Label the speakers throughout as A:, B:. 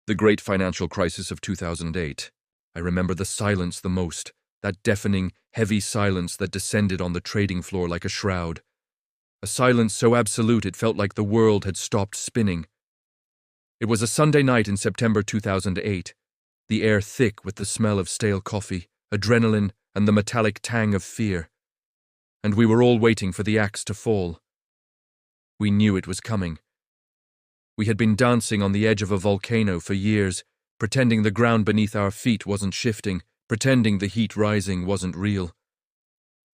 A: The great financial crisis of 2008. I remember the silence the most, that deafening, heavy silence that descended on the trading floor like a shroud. A silence so absolute it felt like the world had stopped spinning. It was a Sunday night in September 2008, the air thick with the smell of stale coffee, adrenaline, and the metallic tang of fear. And we were all waiting for the axe to fall. We knew it was coming. We had been dancing on the edge of a volcano for years, pretending the ground beneath our feet wasn't shifting, pretending the heat rising wasn't real.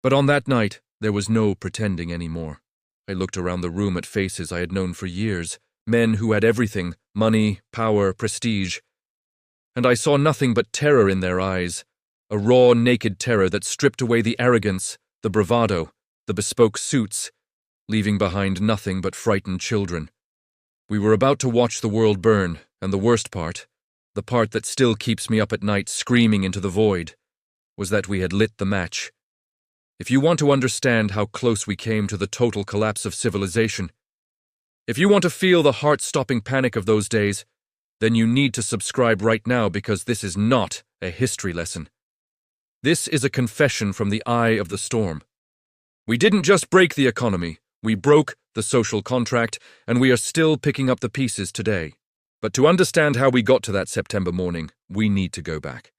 A: But on that night, there was no pretending anymore. I looked around the room at faces I had known for years, men who had everything, money, power, prestige. And I saw nothing but terror in their eyes, a raw, naked terror that stripped away the arrogance, the bravado, the bespoke suits, leaving behind nothing but frightened children. We were about to watch the world burn, and the worst part, the part that still keeps me up at night screaming into the void, was that we had lit the match. If you want to understand how close we came to the total collapse of civilization, if you want to feel the heart-stopping panic of those days, then you need to subscribe right now, because this is not a history lesson. This is a confession from the eye of the storm. We didn't just break the economy, we broke the social contract, and we are still picking up the pieces today. But to understand how we got to that September morning, we need to go back.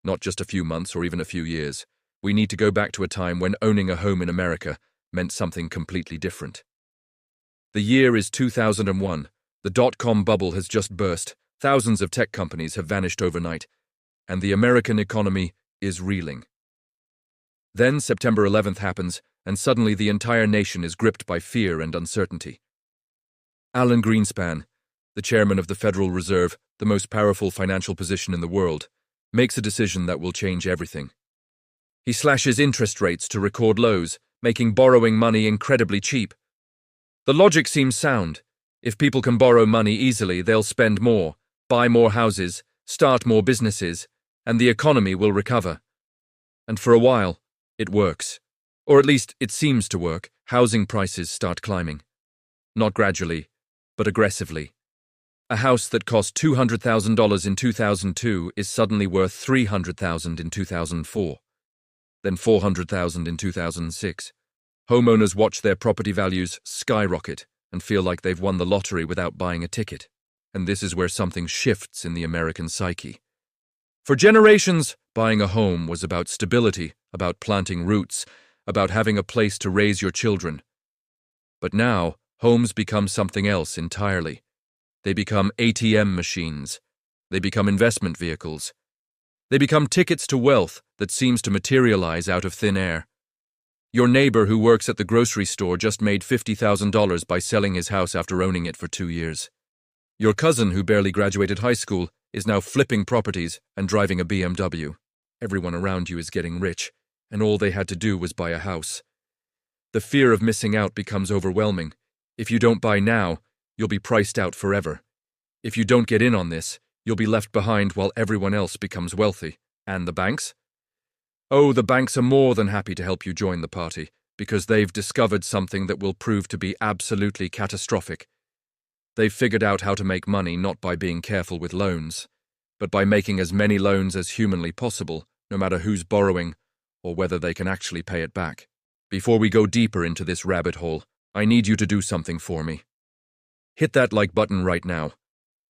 A: Not just a few months or even a few years. We need to go back to a time when owning a home in America meant something completely different. The year is 2001. The dot-com bubble has just burst. Thousands of tech companies have vanished overnight, and the American economy is reeling. Then September 11th happens, and suddenly the entire nation is gripped by fear and uncertainty. Alan Greenspan, the chairman of the Federal Reserve, the most powerful financial position in the world, makes a decision that will change everything. He slashes interest rates to record lows, making borrowing money incredibly cheap. The logic seems sound. If people can borrow money easily, they'll spend more, buy more houses, start more businesses, and the economy will recover. And for a while, it works. Or at least it seems to work. Housing prices start climbing. Not gradually, but aggressively. A house that cost $200,000 in 2002 is suddenly worth $300,000 in 2004. Then $400,000 in 2006. Homeowners watch their property values skyrocket and feel like they've won the lottery without buying a ticket. And this is where something shifts in the American psyche. For generations, buying a home was about stability, about planting roots, about having a place to raise your children. But now, homes become something else entirely. They become ATM machines. They become investment vehicles. They become tickets to wealth that seems to materialize out of thin air. Your neighbor who works at the grocery store just made $50,000 by selling his house after owning it for 2 years. Your cousin who barely graduated high school is now flipping properties and driving a BMW. Everyone around you is getting rich, and all they had to do was buy a house. The fear of missing out becomes overwhelming. If you don't buy now, you'll be priced out forever. If you don't get in on this, you'll be left behind while everyone else becomes wealthy. And the banks? Oh, the banks are more than happy to help you join the party, because they've discovered something that will prove to be absolutely catastrophic. They've figured out how to make money not by being careful with loans, but by making as many loans as humanly possible, no matter who's borrowing or whether they can actually pay it back. Before we go deeper into this rabbit hole, I need you to do something for me. Hit that like button right now,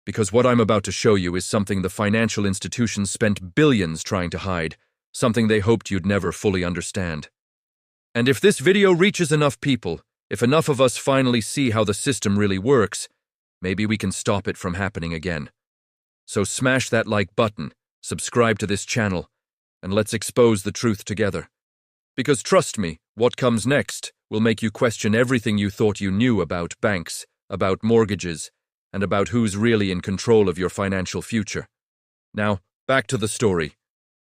A: because what I'm about to show you is something the financial institutions spent billions trying to hide, something they hoped you'd never fully understand. And if this video reaches enough people, if enough of us finally see how the system really works, maybe we can stop it from happening again. So smash that like button, subscribe to this channel, and let's expose the truth together. Because trust me, what comes next will make you question everything you thought you knew about banks, about mortgages, and about who's really in control of your financial future. Now, back to the story.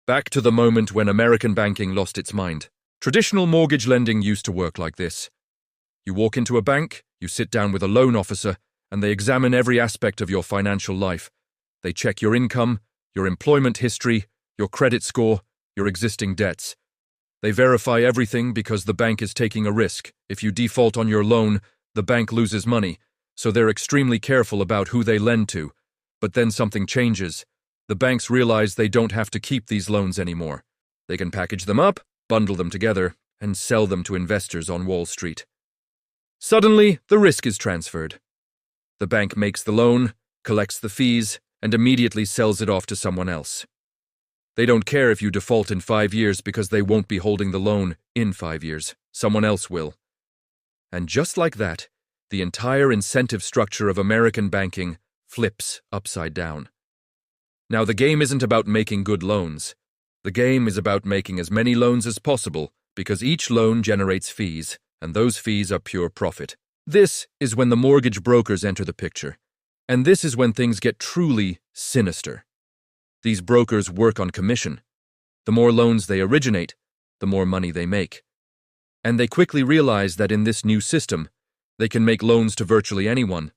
A: Back to the moment when American banking lost its mind. Traditional mortgage lending used to work like this. You walk into a bank, you sit down with a loan officer, and they examine every aspect of your financial life. They check your income, your employment history, your credit score, your existing debts. They verify everything because the bank is taking a risk. If you default on your loan, the bank loses money, so they're extremely careful about who they lend to. But then something changes. The banks realize they don't have to keep these loans anymore. They can package them up, bundle them together, and sell them to investors on Wall Street. Suddenly, the risk is transferred. The bank makes the loan, collects the fees, and immediately sells it off to someone else. They don't care if you default in 5 years because they won't be holding the loan in 5 years. Someone else will. And just like that, the entire incentive structure of American banking flips upside down. Now, the game isn't about making good loans. The game is about making as many loans as possible because each loan generates fees, and those fees are pure profit. This is when the mortgage brokers enter the picture. And this is when things get truly sinister. These brokers work on commission. The more loans they originate, the more money they make. And they quickly realize that in this new system, they can make loans to virtually anyone.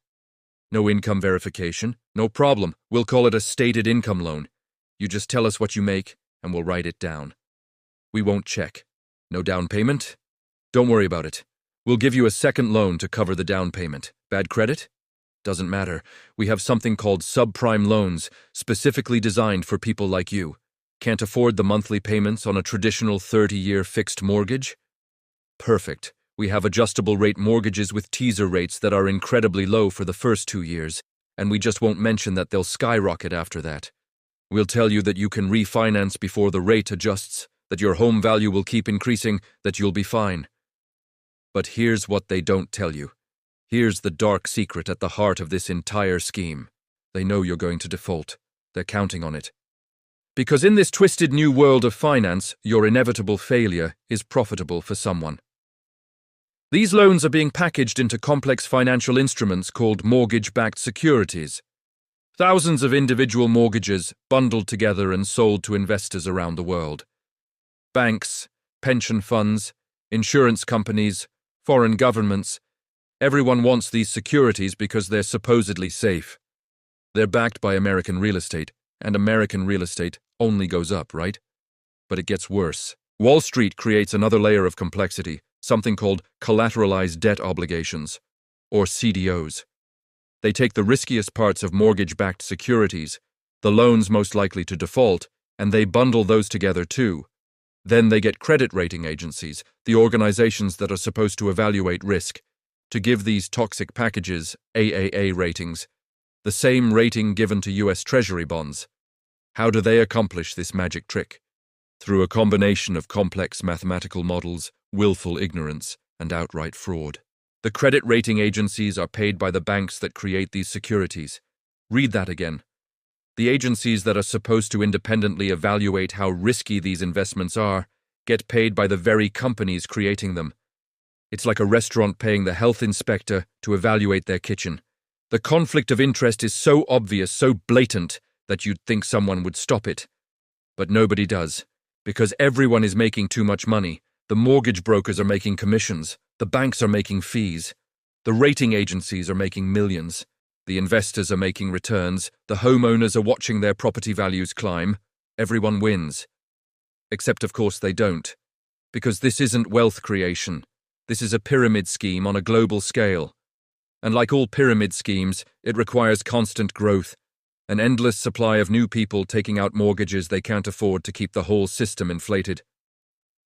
A: No income verification, no problem. We'll call it a stated income loan. You just tell us what you make, and we'll write it down. We won't check. No down payment? Don't worry about it. We'll give you a second loan to cover the down payment. Bad credit? Doesn't matter. We have something called subprime loans, specifically designed for people like you. Can't afford the monthly payments on a traditional 30-year fixed mortgage? Perfect. We have adjustable rate mortgages with teaser rates that are incredibly low for the first 2 years, and we just won't mention that they'll skyrocket after that. We'll tell you that you can refinance before the rate adjusts, that your home value will keep increasing, that you'll be fine. But here's what they don't tell you. Here's the dark secret at the heart of this entire scheme. They know you're going to default. They're counting on it. Because in this twisted new world of finance, your inevitable failure is profitable for someone. These loans are being packaged into complex financial instruments called mortgage-backed securities. Thousands of individual mortgages bundled together and sold to investors around the world. Banks, pension funds, insurance companies, foreign governments, everyone wants these securities because they're supposedly safe. They're backed by American real estate, and American real estate only goes up, right? But it gets worse. Wall Street creates another layer of complexity, something called collateralized debt obligations, or CDOs. They take the riskiest parts of mortgage-backed securities, the loans most likely to default, and they bundle those together too. Then they get credit rating agencies, the organizations that are supposed to evaluate risk, to give these toxic packages AAA ratings, the same rating given to US Treasury bonds. How do they accomplish this magic trick? Through a combination of complex mathematical models, willful ignorance, and outright fraud. The credit rating agencies are paid by the banks that create these securities. Read that again. The agencies that are supposed to independently evaluate how risky these investments are get paid by the very companies creating them. It's like a restaurant paying the health inspector to evaluate their kitchen. The conflict of interest is so obvious, so blatant, that you'd think someone would stop it. But nobody does, because everyone is making too much money. The mortgage brokers are making commissions. The banks are making fees. The rating agencies are making millions. The investors are making returns. The homeowners are watching their property values climb. Everyone wins. Except, of course, they don't. Because this isn't wealth creation. This is a pyramid scheme on a global scale. And like all pyramid schemes, it requires constant growth, an endless supply of new people taking out mortgages they can't afford to keep the whole system inflated.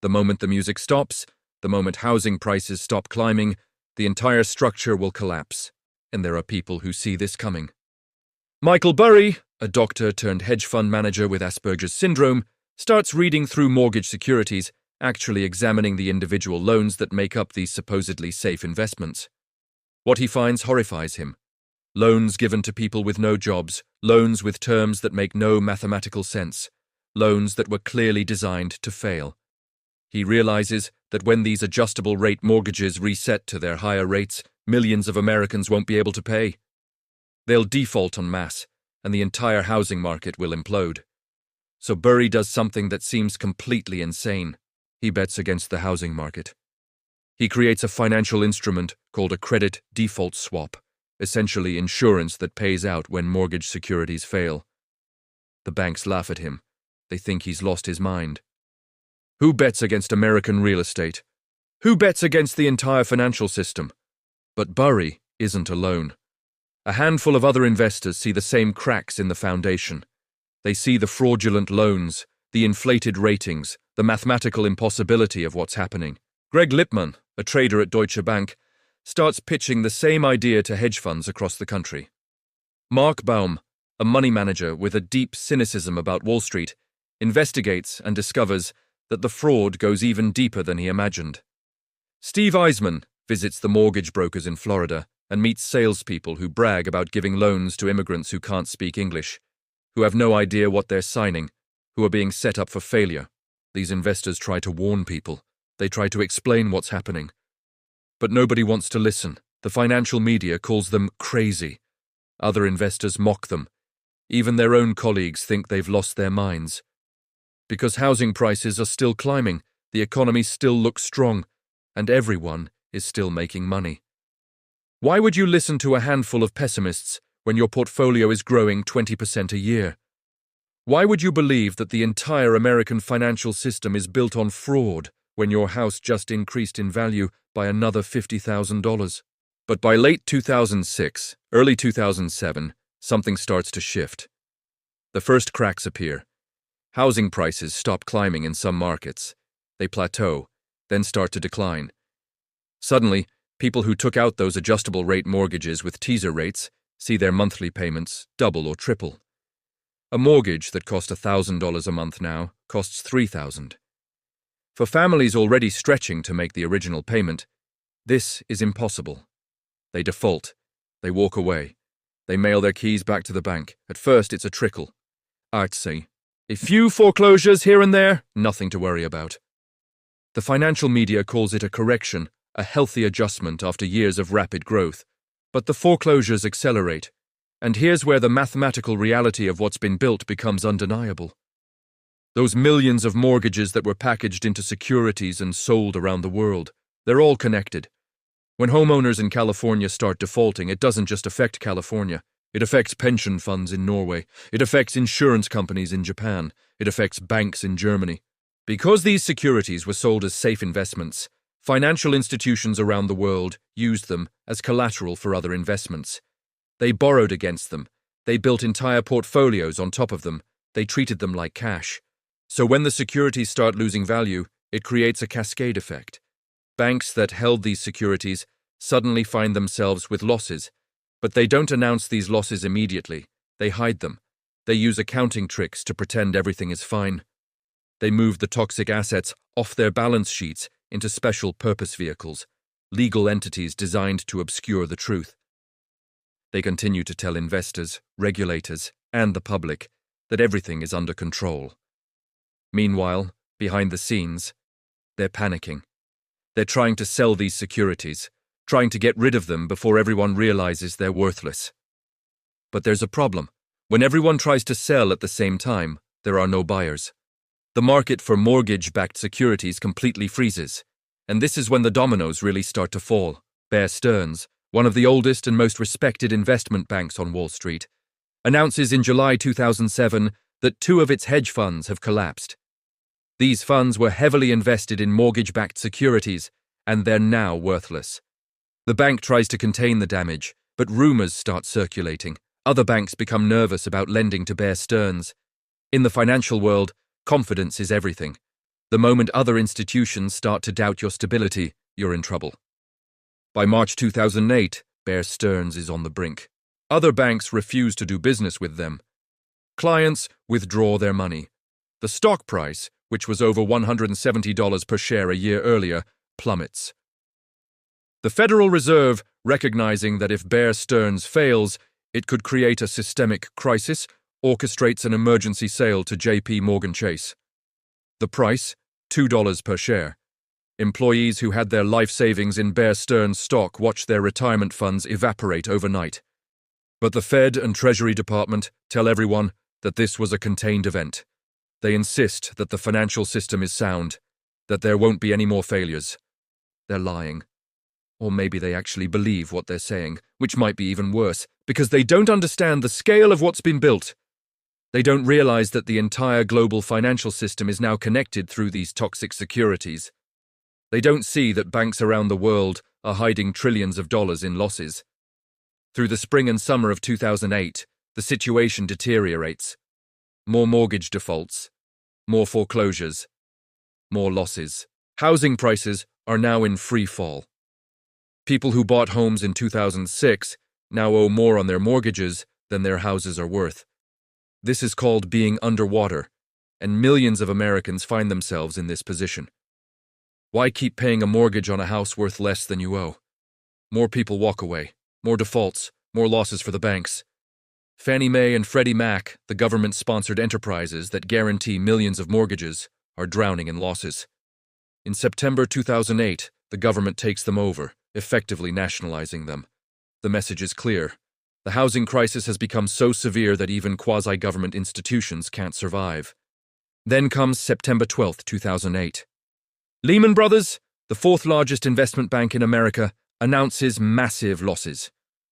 A: The moment the music stops, the moment housing prices stop climbing, the entire structure will collapse. And there are people who see this coming. Michael Burry, a doctor turned hedge fund manager with Asperger's syndrome, starts reading through mortgage securities, actually examining the individual loans that make up these supposedly safe investments. What he finds horrifies him. Loans given to people with no jobs, loans with terms that make no mathematical sense, loans that were clearly designed to fail. He realizes that when these adjustable rate mortgages reset to their higher rates, millions of Americans won't be able to pay. They'll default en masse, and the entire housing market will implode. So Burry does something that seems completely insane. He bets against the housing market. He creates a financial instrument called a credit default swap, essentially insurance that pays out when mortgage securities fail. The banks laugh at him. They think he's lost his mind. Who bets against American real estate? Who bets against the entire financial system? But Burry isn't alone. A handful of other investors see the same cracks in the foundation. They see the fraudulent loans, the inflated ratings, the mathematical impossibility of what's happening. Greg Lippmann, a trader at Deutsche Bank, starts pitching the same idea to hedge funds across the country. Mark Baum, a money manager with a deep cynicism about Wall Street, investigates and discovers that the fraud goes even deeper than he imagined. Steve Eisman visits the mortgage brokers in Florida and meets salespeople who brag about giving loans to immigrants who can't speak English, who have no idea what they're signing, who are being set up for failure. These investors try to warn people. They try to explain what's happening. But nobody wants to listen. The financial media calls them crazy. Other investors mock them. Even their own colleagues think they've lost their minds. Because housing prices are still climbing, the economy still looks strong, and everyone is still making money. Why would you listen to a handful of pessimists when your portfolio is growing 20% a year? Why would you believe that the entire American financial system is built on fraud when your house just increased in value by another $50,000? But by late 2006, early 2007, something starts to shift. The first cracks appear. Housing prices stop climbing in some markets. They plateau, then start to decline. Suddenly, people who took out those adjustable rate mortgages with teaser rates see their monthly payments double or triple. A mortgage that cost $1,000 a month now costs $3,000. For families already stretching to make the original payment, this is impossible. They default. They walk away. They mail their keys back to the bank. At first, it's a trickle. Artsy. A few foreclosures here and there, nothing to worry about. The financial media calls it a correction, a healthy adjustment after years of rapid growth. But the foreclosures accelerate, and here's where the mathematical reality of what's been built becomes undeniable. Those millions of mortgages that were packaged into securities and sold around the world, they're all connected. When homeowners in California start defaulting, it doesn't just affect California. It affects pension funds in Norway. It affects insurance companies in Japan. It affects banks in Germany. Because these securities were sold as safe investments, financial institutions around the world used them as collateral for other investments. They borrowed against them. They built entire portfolios on top of them. They treated them like cash. So when the securities start losing value, it creates a cascade effect. Banks that held these securities suddenly find themselves with losses, but they don't announce these losses immediately. They hide them. They use accounting tricks to pretend everything is fine. They move the toxic assets off their balance sheets into special purpose vehicles, legal entities designed to obscure the truth. They continue to tell investors, regulators, and the public that everything is under control. Meanwhile, behind the scenes, they're panicking. They're trying to sell these securities, trying to get rid of them before everyone realizes they're worthless. But there's a problem. When everyone tries to sell at the same time, there are no buyers. The market for mortgage-backed securities completely freezes, and this is when the dominoes really start to fall. Bear Stearns, one of the oldest and most respected investment banks on Wall Street, announces in July 2007 that 2 of its hedge funds have collapsed. These funds were heavily invested in mortgage-backed securities, and they're now worthless. The bank tries to contain the damage, but rumors start circulating. Other banks become nervous about lending to Bear Stearns. In the financial world, confidence is everything. The moment other institutions start to doubt your stability, you're in trouble. By March 2008, Bear Stearns is on the brink. Other banks refuse to do business with them. Clients withdraw their money. The stock price, which was over $170 per share a year earlier, plummets. The Federal Reserve, recognizing that if Bear Stearns fails, it could create a systemic crisis, orchestrates an emergency sale to J.P. Morgan Chase. The price, $2 per share. Employees who had their life savings in Bear Stearns stock watch their retirement funds evaporate overnight. But the Fed and Treasury Department tell everyone that this was a contained event. They insist that the financial system is sound, that there won't be any more failures. They're lying. Or maybe they actually believe what they're saying, which might be even worse, because they don't understand the scale of what's been built. They don't realize that the entire global financial system is now connected through these toxic securities. They don't see that banks around the world are hiding trillions of dollars in losses. Through the spring and summer of 2008, the situation deteriorates. More mortgage defaults, more foreclosures, more losses. Housing prices are now in free fall. People who bought homes in 2006 now owe more on their mortgages than their houses are worth. This is called being underwater, and millions of Americans find themselves in this position. Why keep paying a mortgage on a house worth less than you owe? More people walk away, more defaults, more losses for the banks. Fannie Mae and Freddie Mac, the government-sponsored enterprises that guarantee millions of mortgages, are drowning in losses. In September 2008, the government takes them over, effectively nationalizing them. The message is clear. The housing crisis has become so severe that even quasi-government institutions can't survive. Then comes September 12, 2008. Lehman Brothers, the fourth largest investment bank in America, announces massive losses.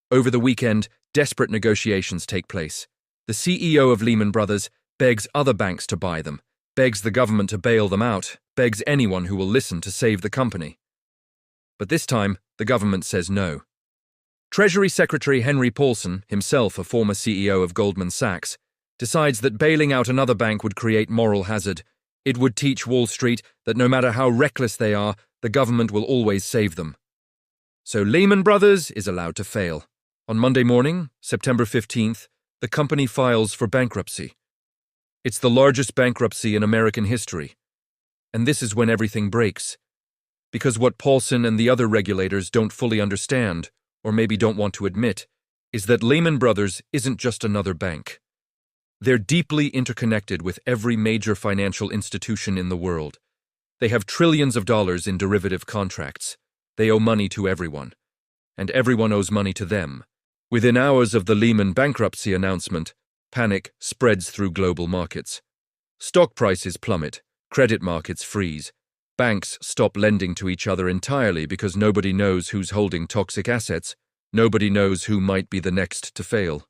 A: Over the weekend, desperate negotiations take place. The CEO of Lehman Brothers begs other banks to buy them, begs the government to bail them out, begs anyone who will listen to save the company. But this time, the government says no. Treasury Secretary Henry Paulson, himself a former CEO of Goldman Sachs, decides that bailing out another bank would create moral hazard. It would teach Wall Street that no matter how reckless they are, the government will always save them. So Lehman Brothers is allowed to fail. On Monday morning, September 15th, the company files for bankruptcy. It's the largest bankruptcy in American history. And this is when everything breaks. Because what Paulson and the other regulators don't fully understand, or maybe don't want to admit, is that Lehman Brothers isn't just another bank. They're deeply interconnected with every major financial institution in the world. They have trillions of dollars in derivative contracts. They owe money to everyone. And everyone owes money to them. Within hours of the Lehman bankruptcy announcement, panic spreads through global markets. Stock prices plummet, credit markets freeze. Banks stop lending to each other entirely because nobody knows who's holding toxic assets. Nobody knows who might be the next to fail.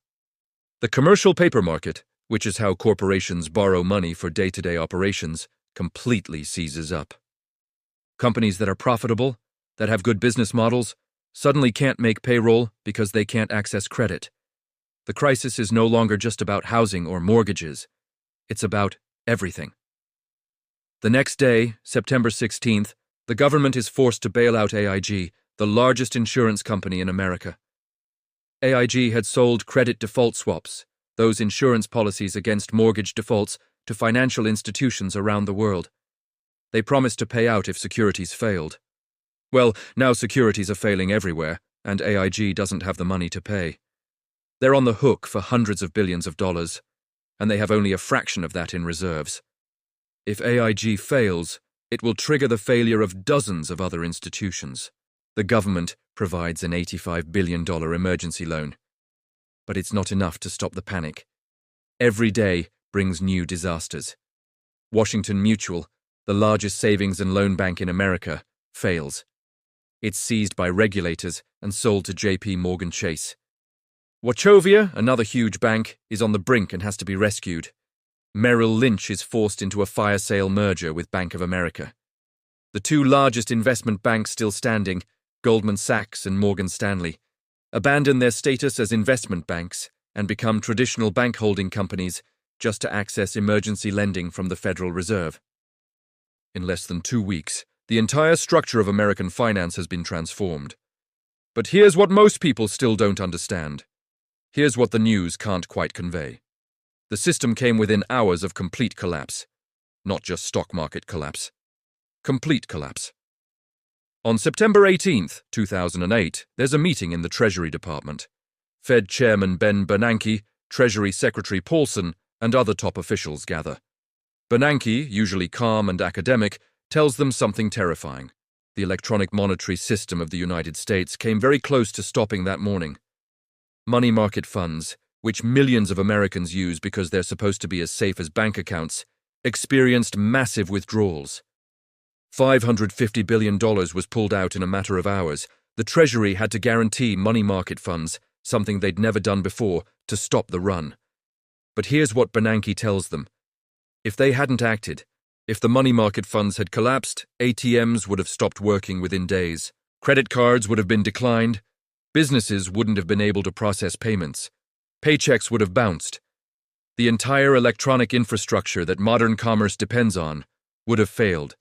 A: The commercial paper market, which is how corporations borrow money for day-to-day operations, completely seizes up. Companies that are profitable, that have good business models, suddenly can't make payroll because they can't access credit. The crisis is no longer just about housing or mortgages. It's about everything. The next day, September 16th, the government is forced to bail out AIG, the largest insurance company in America. AIG had sold credit default swaps, those insurance policies against mortgage defaults, to financial institutions around the world. They promised to pay out if securities failed. Well, now securities are failing everywhere, and AIG doesn't have the money to pay. They're on the hook for hundreds of billions of dollars, and they have only a fraction of that in reserves. If AIG fails, it will trigger the failure of dozens of other institutions. The government provides an $85 billion emergency loan. But it's not enough to stop the panic. Every day brings new disasters. Washington Mutual, the largest savings and loan bank in America, fails. It's seized by regulators and sold to J.P. Morgan Chase. Wachovia, another huge bank, is on the brink and has to be rescued. Merrill Lynch is forced into a fire sale merger with Bank of America. The two largest investment banks still standing, Goldman Sachs and Morgan Stanley, abandon their status as investment banks and become traditional bank holding companies just to access emergency lending from the Federal Reserve. In less than 2 weeks, the entire structure of American finance has been transformed. But here's what most people still don't understand. Here's what the news can't quite convey. The system came within hours of complete collapse. Not just stock market collapse. Complete collapse. On September 18th, 2008, there's a meeting in the Treasury Department. Fed Chairman Ben Bernanke, Treasury Secretary Paulson, and other top officials gather. Bernanke, usually calm and academic, tells them something terrifying. The electronic monetary system of the United States came very close to stopping that morning. Money market funds, which millions of Americans use because they're supposed to be as safe as bank accounts, experienced massive withdrawals. $550 billion was pulled out in a matter of hours. The Treasury had to guarantee money market funds, something they'd never done before, to stop the run. But here's what Bernanke tells them. If they hadn't acted, if the money market funds had collapsed, ATMs would have stopped working within days. Credit cards would have been declined. Businesses wouldn't have been able to process payments. Paychecks would have bounced. The entire electronic infrastructure that modern commerce depends on would have failed.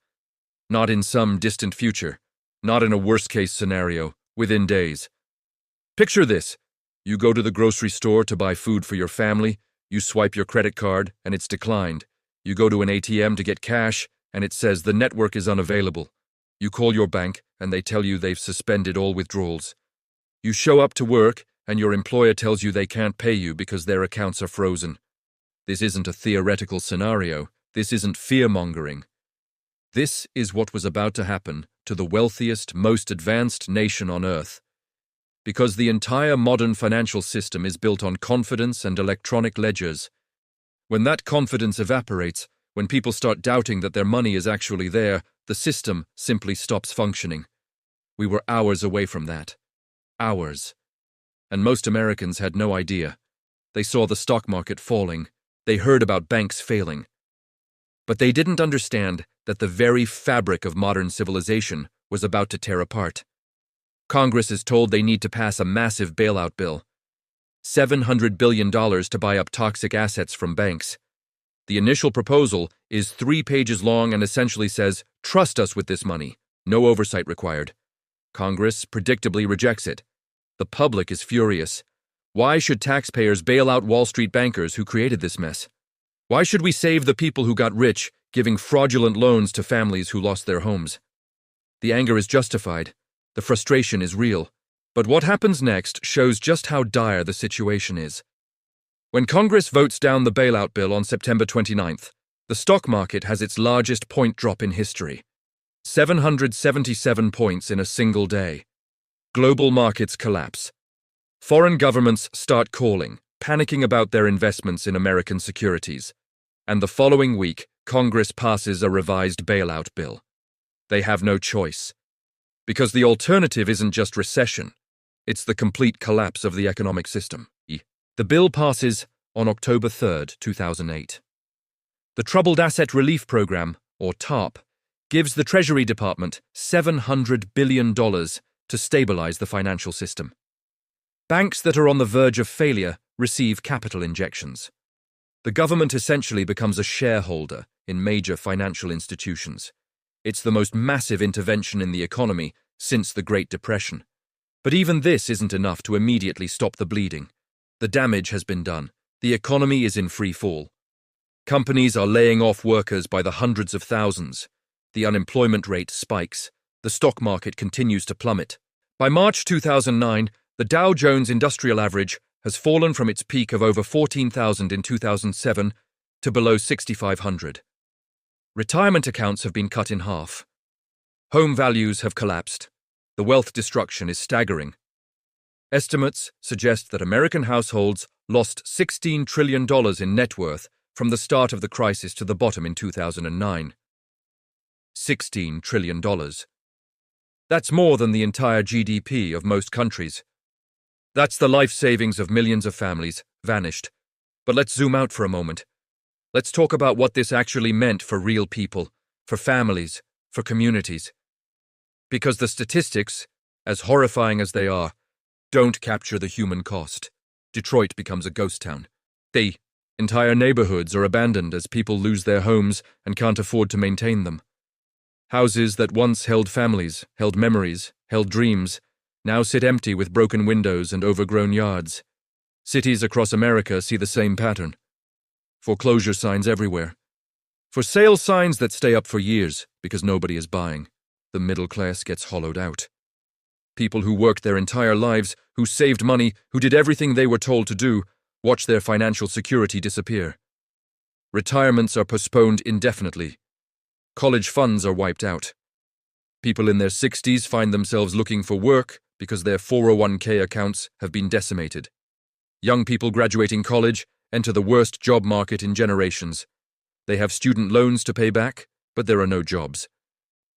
A: Not in some distant future, not in a worst-case scenario, within days. Picture this. You go to the grocery store to buy food for your family, you swipe your credit card, and it's declined. You go to an ATM to get cash, and it says the network is unavailable. You call your bank, and they tell you they've suspended all withdrawals. You show up to work, and your employer tells you they can't pay you because their accounts are frozen. This isn't a theoretical scenario. This isn't fear-mongering. This is what was about to happen to the wealthiest, most advanced nation on Earth. Because the entire modern financial system is built on confidence and electronic ledgers. When that confidence evaporates, when people start doubting that their money is actually there, the system simply stops functioning. We were hours away from that. Hours. And most Americans had no idea. They saw the stock market falling. They heard about banks failing. But they didn't understand that the very fabric of modern civilization was about to tear apart. Congress is told they need to pass a massive bailout bill. $700 billion to buy up toxic assets from banks. The initial proposal is 3 pages long and essentially says, "Trust us with this money. No oversight required." Congress predictably rejects it. The public is furious. Why should taxpayers bail out Wall Street bankers who created this mess? Why should we save the people who got rich, giving fraudulent loans to families who lost their homes? The anger is justified. The frustration is real. But what happens next shows just how dire the situation is. When Congress votes down the bailout bill on September 29th, the stock market has its largest point drop in history. 777 points in a single day. Global markets collapse. Foreign governments start calling, panicking about their investments in American securities. And the following week, Congress passes a revised bailout bill. They have no choice. Because the alternative isn't just recession, it's the complete collapse of the economic system. The bill passes on October 3rd, 2008. The Troubled Asset Relief Program, or TARP, gives the Treasury Department $700 billion to stabilize the financial system. Banks that are on the verge of failure receive capital injections. The government essentially becomes a shareholder in major financial institutions. It's the most massive intervention in the economy since the Great Depression. But even this isn't enough to immediately stop the bleeding. The damage has been done. The economy is in free fall. Companies are laying off workers by the hundreds of thousands. The unemployment rate spikes. The stock market continues to plummet. By March 2009, the Dow Jones Industrial Average has fallen from its peak of over 14,000 in 2007 to below 6,500. Retirement accounts have been cut in half. Home values have collapsed. The wealth destruction is staggering. Estimates suggest that American households lost $16 trillion in net worth from the start of the crisis to the bottom in 2009. $16 trillion. That's more than the entire GDP of most countries. That's the life savings of millions of families, vanished. But let's zoom out for a moment. Let's talk about what this actually meant for real people, for families, for communities. Because the statistics, as horrifying as they are, don't capture the human cost. Detroit becomes a ghost town. Entire neighborhoods are abandoned as people lose their homes and can't afford to maintain them. Houses that once held families, held memories, held dreams, now sit empty with broken windows and overgrown yards. Cities across America see the same pattern. Foreclosure signs everywhere. For sale signs that stay up for years because nobody is buying. The middle class gets hollowed out. People who worked their entire lives, who saved money, who did everything they were told to do, watch their financial security disappear. Retirements are postponed indefinitely. College funds are wiped out. People in their 60s find themselves looking for work because their 401k accounts have been decimated. Young people graduating college enter the worst job market in generations. They have student loans to pay back, but there are no jobs.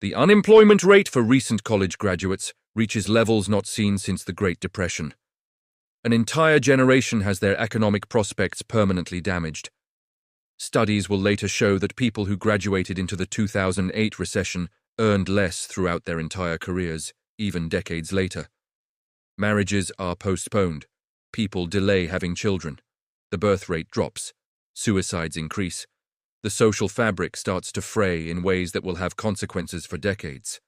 A: The unemployment rate for recent college graduates reaches levels not seen since the Great Depression. An entire generation has their economic prospects permanently damaged. Studies will later show that people who graduated into the 2008 recession earned less throughout their entire careers, even decades later. Marriages are postponed. People delay having children. The birth rate drops. Suicides increase. The social fabric starts to fray in ways that will have consequences for decades.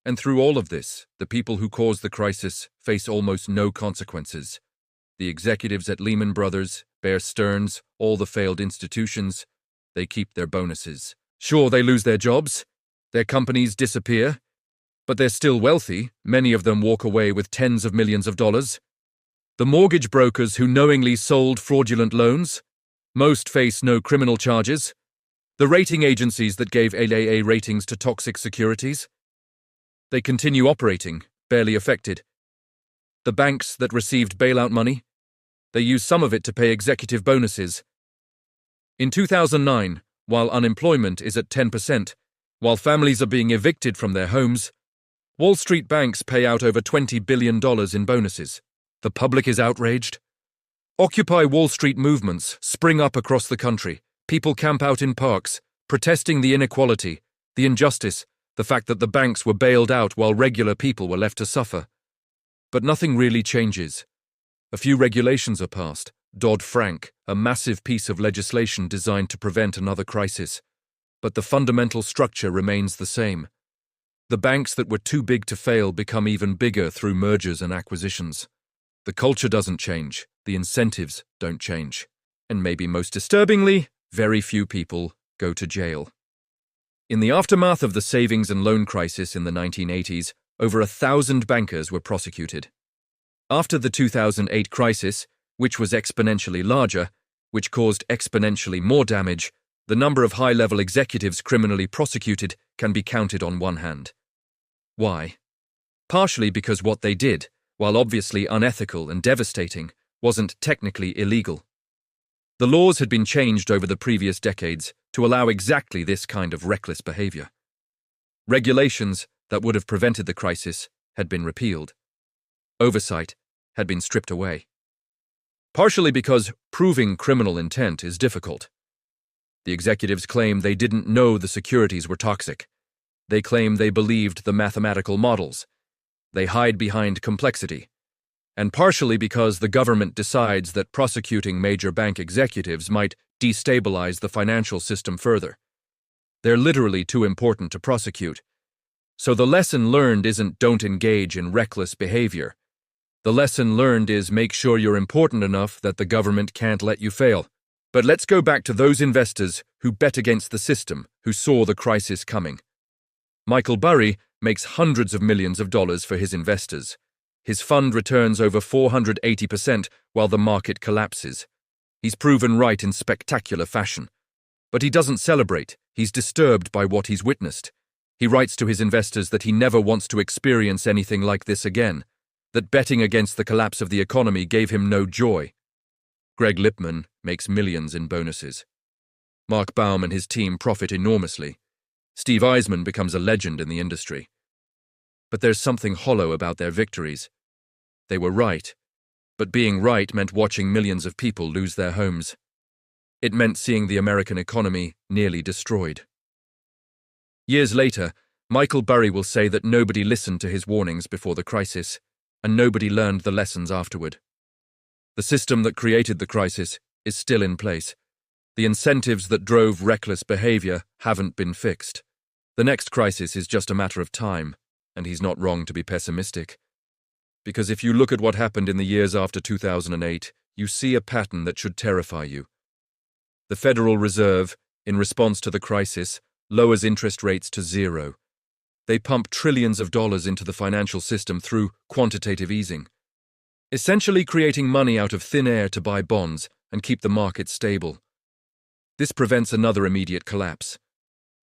A: And through all of this, the people who caused the crisis face almost no consequences. The executives at Lehman Brothers, Bear Stearns, all the failed institutions, they keep their bonuses. Sure, they lose their jobs, their companies disappear, but they're still wealthy. Many of them walk away with tens of millions of dollars. The mortgage brokers who knowingly sold fraudulent loans, most face no criminal charges. The rating agencies that gave AAA ratings to toxic securities, they continue operating, barely affected. The banks that received bailout money, they use some of it to pay executive bonuses. In 2009, while unemployment is at 10%, while families are being evicted from their homes, Wall Street banks pay out over $20 billion in bonuses. The public is outraged. Occupy Wall Street movements spring up across the country. People camp out in parks, protesting the inequality, the injustice, the fact that the banks were bailed out while regular people were left to suffer. But nothing really changes. A few regulations are passed. Dodd-Frank, a massive piece of legislation designed to prevent another crisis. But the fundamental structure remains the same. The banks that were too big to fail become even bigger through mergers and acquisitions. The culture doesn't change. The incentives don't change. And maybe most disturbingly, very few people go to jail. In the aftermath of the savings and loan crisis in the 1980s, over 1,000 bankers were prosecuted. After the 2008 crisis, which was exponentially larger, which caused exponentially more damage, the number of high-level executives criminally prosecuted can be counted on one hand. Why? Partially because what they did, while obviously unethical and devastating, wasn't technically illegal. The laws had been changed over the previous decades to allow exactly this kind of reckless behavior. Regulations that would have prevented the crisis had been repealed. Oversight had been stripped away. Partially because proving criminal intent is difficult. The executives claim they didn't know the securities were toxic. They claim they believed the mathematical models. They hide behind complexity. And partially because the government decides that prosecuting major bank executives might destabilize the financial system further. They're literally too important to prosecute. So the lesson learned isn't don't engage in reckless behavior. The lesson learned is make sure you're important enough that the government can't let you fail. But let's go back to those investors who bet against the system, who saw the crisis coming. Michael Burry makes hundreds of millions of dollars for his investors. His fund returns over 480% while the market collapses. He's proven right in spectacular fashion. But he doesn't celebrate. He's disturbed by what he's witnessed. He writes to his investors that he never wants to experience anything like this again, that betting against the collapse of the economy gave him no joy. Greg Lippmann makes millions in bonuses. Mark Baum and his team profit enormously. Steve Eisman becomes a legend in the industry. But there's something hollow about their victories. They were right, but being right meant watching millions of people lose their homes. It meant seeing the American economy nearly destroyed. Years later, Michael Burry will say that nobody listened to his warnings before the crisis, and nobody learned the lessons afterward. The system that created the crisis is still in place. The incentives that drove reckless behavior haven't been fixed. The next crisis is just a matter of time, and he's not wrong to be pessimistic. Because if you look at what happened in the years after 2008, you see a pattern that should terrify you. The Federal Reserve, in response to the crisis, lowers interest rates to zero. They pump trillions of dollars into the financial system through quantitative easing, essentially creating money out of thin air to buy bonds and keep the market stable. This prevents another immediate collapse.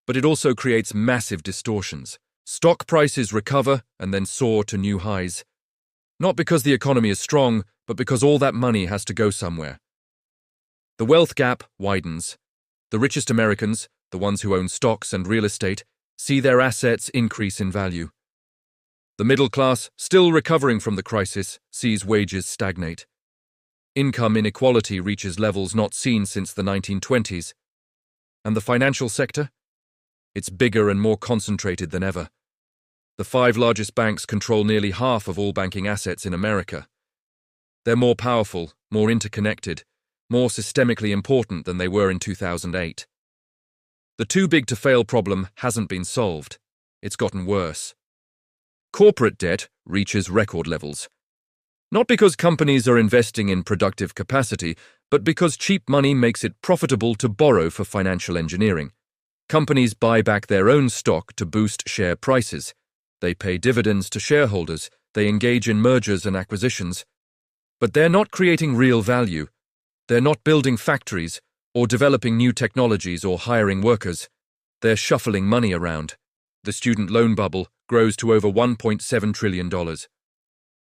A: But it also creates massive distortions. Stock prices recover and then soar to new highs. Not because the economy is strong, but because all that money has to go somewhere. The wealth gap widens. The richest Americans, the ones who own stocks and real estate, see their assets increase in value. The middle class, still recovering from the crisis, sees wages stagnate. Income inequality reaches levels not seen since the 1920s. And the financial sector? It's bigger and more concentrated than ever. The 5 largest banks control nearly half of all banking assets in America. They're more powerful, more interconnected, more systemically important than they were in 2008. The too big to fail problem hasn't been solved. It's gotten worse. Corporate debt reaches record levels. Not because companies are investing in productive capacity, but because cheap money makes it profitable to borrow for financial engineering. Companies buy back their own stock to boost share prices. They pay dividends to shareholders. They engage in mergers and acquisitions. But they're not creating real value. They're not building factories or developing new technologies or hiring workers. They're shuffling money around. The student loan bubble grows to over $1.7 trillion.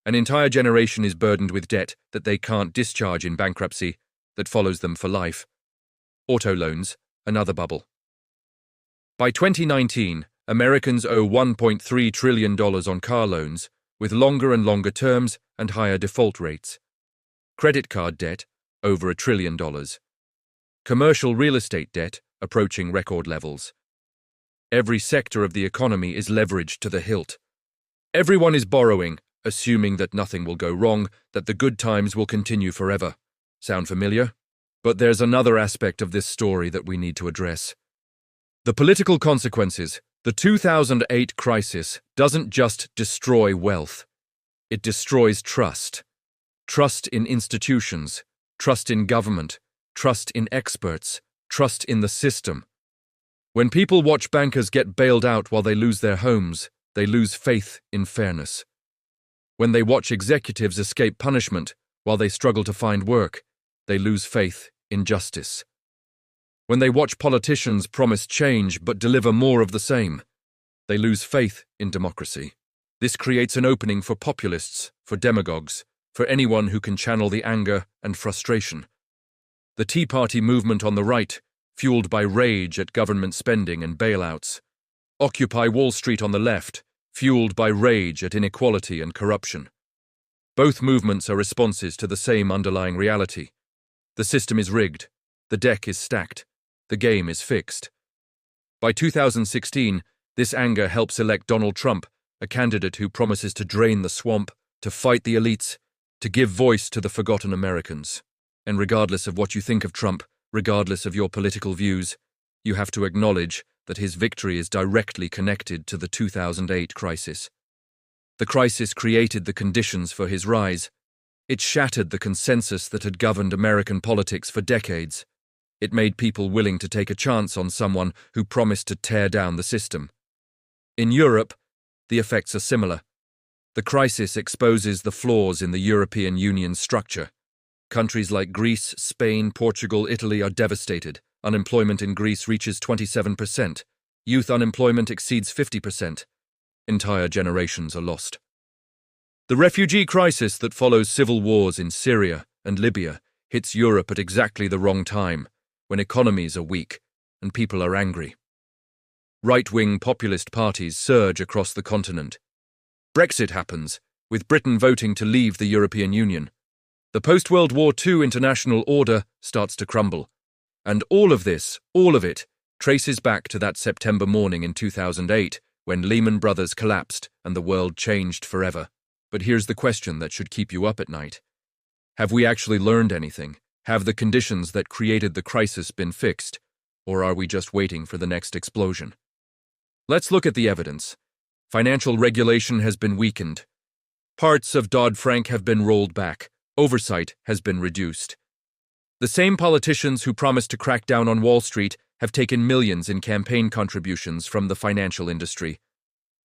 A: An entire generation is burdened with debt that they can't discharge in bankruptcy, that follows them for life. Auto loans, another bubble. By 2019, Americans owe $1.3 trillion on car loans, with longer and longer terms and higher default rates. Credit card debt, over $1 trillion. Commercial real estate debt, approaching record levels. Every sector of the economy is leveraged to the hilt. Everyone is borrowing, assuming that nothing will go wrong, that the good times will continue forever. Sound familiar? But there's another aspect of this story that we need to address. The political consequences. The 2008 crisis doesn't just destroy wealth. It destroys trust. Trust in institutions, trust in government, trust in experts, trust in the system. When people watch bankers get bailed out while they lose their homes, they lose faith in fairness. When they watch executives escape punishment while they struggle to find work, they lose faith in justice. When they watch politicians promise change but deliver more of the same, they lose faith in democracy. This creates an opening for populists, for demagogues, for anyone who can channel the anger and frustration. The Tea Party movement on the right, fueled by rage at government spending and bailouts. Occupy Wall Street on the left, fueled by rage at inequality and corruption. Both movements are responses to the same underlying reality. The system is rigged. The deck is stacked. The game is fixed. By 2016, this anger helps elect Donald Trump, a candidate who promises to drain the swamp, to fight the elites, to give voice to the forgotten Americans. And regardless of what you think of Trump, regardless of your political views, you have to acknowledge that his victory is directly connected to the 2008 crisis. The crisis created the conditions for his rise. It shattered the consensus that had governed American politics for decades. It made people willing to take a chance on someone who promised to tear down the system. In Europe, the effects are similar. The crisis exposes the flaws in the European Union's structure. Countries like Greece, Spain, Portugal, Italy are devastated. Unemployment in Greece reaches 27%. Youth unemployment exceeds 50%. Entire generations are lost. The refugee crisis that follows civil wars in Syria and Libya hits Europe at exactly the wrong time, when economies are weak and people are angry. Right-wing populist parties surge across the continent. Brexit happens, with Britain voting to leave the European Union. The post-World War II international order starts to crumble. And all of it, traces back to that September morning in 2008, when Lehman Brothers collapsed and the world changed forever. But here's the question that should keep you up at night. Have we actually learned anything? Have the conditions that created the crisis been fixed? Or are we just waiting for the next explosion? Let's look at the evidence. Financial regulation has been weakened. Parts of Dodd-Frank have been rolled back. Oversight has been reduced. The same politicians who promised to crack down on Wall Street have taken millions in campaign contributions from the financial industry.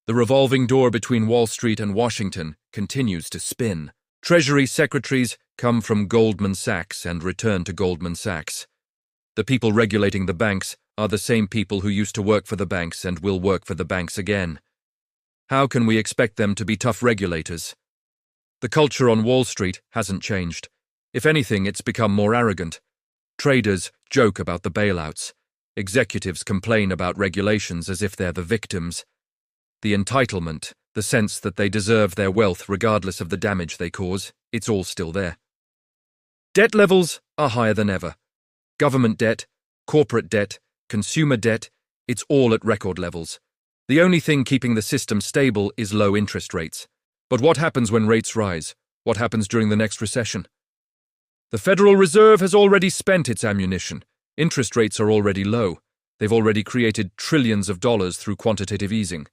A: The revolving door between Wall Street and Washington continues to spin. Treasury secretaries come from Goldman Sachs and return to Goldman Sachs. The people regulating the banks are the same people who used to work for the banks and will work for the banks again. How can we expect them to be tough regulators? The culture on Wall Street hasn't changed. If anything, it's become more arrogant. Traders joke about the bailouts. Executives complain about regulations as if they're the victims. The entitlement, the sense that they deserve their wealth regardless of the damage they cause, it's all still there. Debt levels are higher than ever. Government debt, corporate debt, consumer debt, it's all at record levels. The only thing keeping the system stable is low interest rates. But what happens when rates rise? What happens during the next recession? The Federal Reserve has already spent its ammunition. Interest rates are already low. They've already created trillions of dollars through quantitative easing.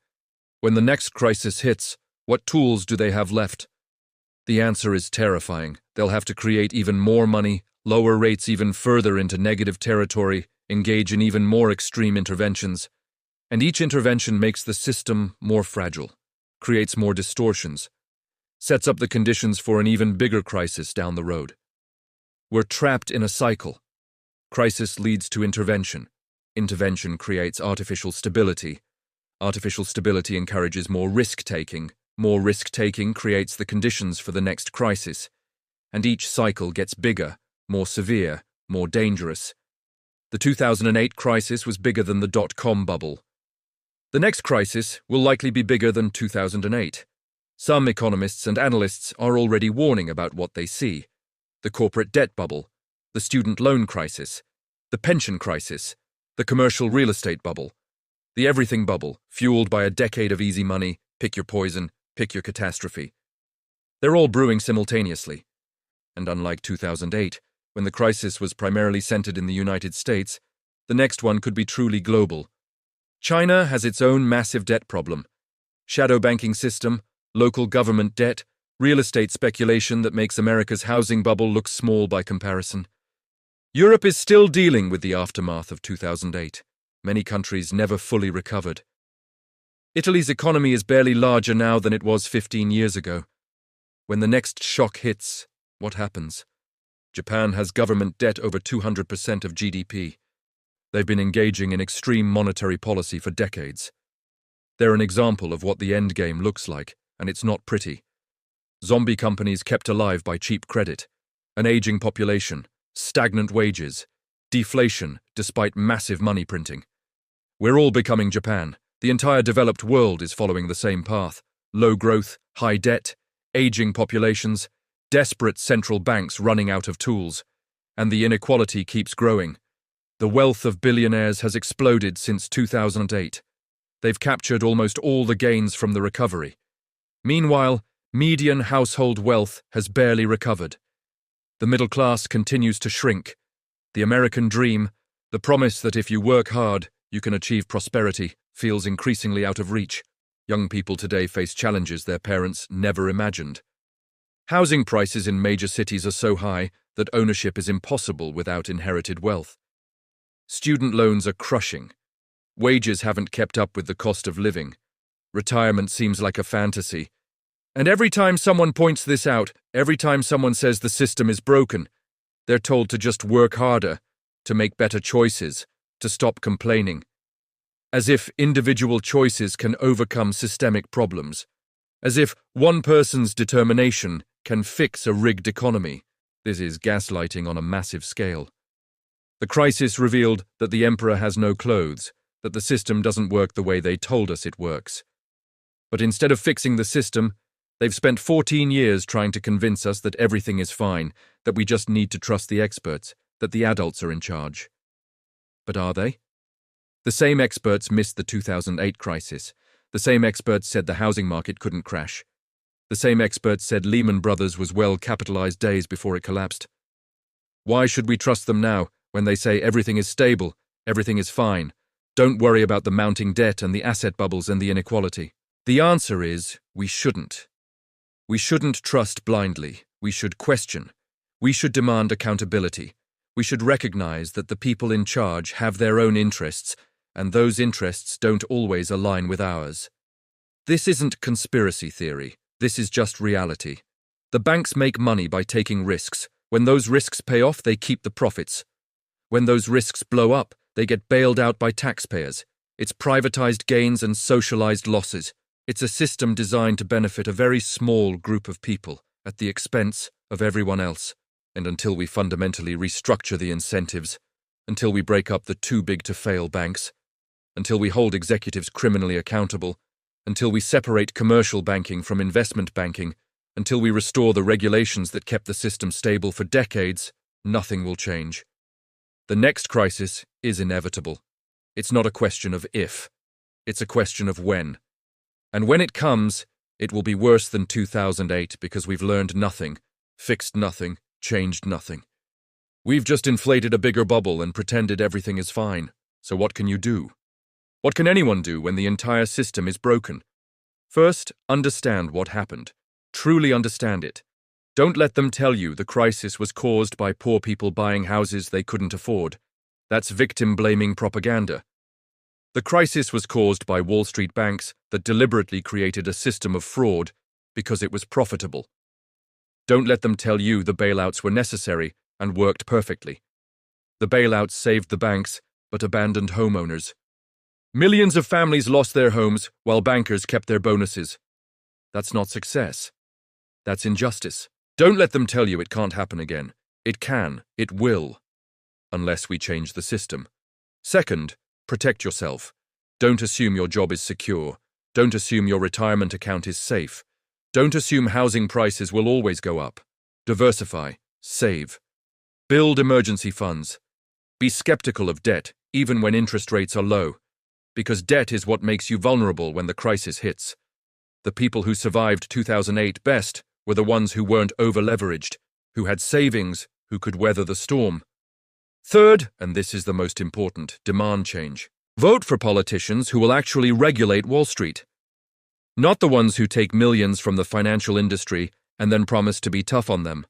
A: When the next crisis hits, what tools do they have left? The answer is terrifying. They'll have to create even more money, lower rates even further into negative territory, engage in even more extreme interventions. And each intervention makes the system more fragile, creates more distortions, sets up the conditions for an even bigger crisis down the road. We're trapped in a cycle. Crisis leads to intervention. Intervention creates artificial stability. Artificial stability encourages more risk-taking. More risk-taking creates the conditions for the next crisis. And each cycle gets bigger, more severe, more dangerous. The 2008 crisis was bigger than the dot-com bubble. The next crisis will likely be bigger than 2008. Some economists and analysts are already warning about what they see. The corporate debt bubble, the student loan crisis, the pension crisis, the commercial real estate bubble, the everything bubble, fueled by a decade of easy money, pick your poison, pick your catastrophe. They're all brewing simultaneously. And unlike 2008, when the crisis was primarily centered in the United States, the next one could be truly global. China has its own massive debt problem. Shadow banking system, local government debt, real estate speculation that makes America's housing bubble look small by comparison. Europe is still dealing with the aftermath of 2008. Many countries never fully recovered. Italy's economy is barely larger now than it was 15 years ago. When the next shock hits, what happens? Japan has government debt over 200% of GDP. They've been engaging in extreme monetary policy for decades. They're an example of what the endgame looks like, and it's not pretty. Zombie companies kept alive by cheap credit, an aging population, stagnant wages, deflation despite massive money printing. We're all becoming Japan. The entire developed world is following the same path. Low growth, high debt, aging populations, desperate central banks running out of tools, and the inequality keeps growing. The wealth of billionaires has exploded since 2008. They've captured almost all the gains from the recovery. Meanwhile, median household wealth has barely recovered. The middle class continues to shrink. The American dream, the promise that if you work hard, you can achieve prosperity, feels increasingly out of reach. Young people today face challenges their parents never imagined. Housing prices in major cities are so high that ownership is impossible without inherited wealth. Student loans are crushing. Wages haven't kept up with the cost of living. Retirement seems like a fantasy. And every time someone points this out, every time someone says the system is broken, they're told to just work harder, to make better choices, to stop complaining. As if individual choices can overcome systemic problems. As if one person's determination can fix a rigged economy. This is gaslighting on a massive scale. The crisis revealed that the emperor has no clothes, that the system doesn't work the way they told us it works. But instead of fixing the system, they've spent 14 years trying to convince us that everything is fine, that we just need to trust the experts, that the adults are in charge. But are they? The same experts missed the 2008 crisis. The same experts said the housing market couldn't crash. The same experts said Lehman Brothers was well capitalized days before it collapsed. Why should we trust them now when they say everything is stable, everything is fine, don't worry about the mounting debt and the asset bubbles and the inequality? The answer is we shouldn't. We shouldn't trust blindly. We should question. We should demand accountability. We should recognize that the people in charge have their own interests, and those interests don't always align with ours. This isn't conspiracy theory. This is just reality. The banks make money by taking risks. When those risks pay off, they keep the profits. When those risks blow up, they get bailed out by taxpayers. It's privatized gains and socialized losses. It's a system designed to benefit a very small group of people at the expense of everyone else. And until we fundamentally restructure the incentives, until we break up the too-big-to-fail banks, until we hold executives criminally accountable, until we separate commercial banking from investment banking, until we restore the regulations that kept the system stable for decades, nothing will change. The next crisis is inevitable. It's not a question of if. It's a question of when. And when it comes, it will be worse than 2008 because we've learned nothing, fixed nothing, changed nothing. We've just inflated a bigger bubble and pretended everything is fine. So what can you do? What can anyone do when the entire system is broken? First, understand what happened. Truly understand it. Don't let them tell you the crisis was caused by poor people buying houses they couldn't afford. That's victim-blaming propaganda. The crisis was caused by Wall Street banks that deliberately created a system of fraud because it was profitable. Don't let them tell you the bailouts were necessary and worked perfectly. The bailouts saved the banks but abandoned homeowners. Millions of families lost their homes while bankers kept their bonuses. That's not success. That's injustice. Don't let them tell you it can't happen again. It can, it will, unless we change the system. Second, protect yourself. Don't assume your job is secure. Don't assume your retirement account is safe. Don't assume housing prices will always go up. Diversify. Save. Build emergency funds. Be skeptical of debt, even when interest rates are low, because debt is what makes you vulnerable when the crisis hits. The people who survived 2008 best were the ones who weren't over-leveraged, who had savings, who could weather the storm. Third, and this is the most important, demand change. Vote for politicians who will actually regulate Wall Street. Not the ones who take millions from the financial industry and then promise to be tough on them.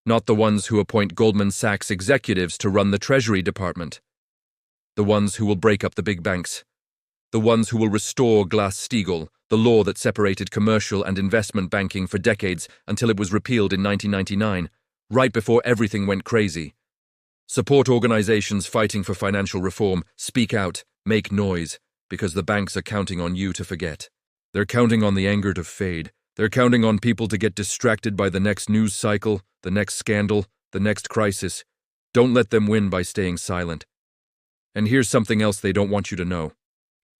A: Not the ones who appoint Goldman Sachs executives to run the Treasury Department. The ones who will break up the big banks. The ones who will restore Glass-Steagall, the law that separated commercial and investment banking for decades until it was repealed in 1999, right before everything went crazy. Support organizations fighting for financial reform, speak out, make noise, because the banks are counting on you to forget. They're counting on the anger to fade. They're counting on people to get distracted by the next news cycle, the next scandal, the next crisis. Don't let them win by staying silent. And here's something else they don't want you to know.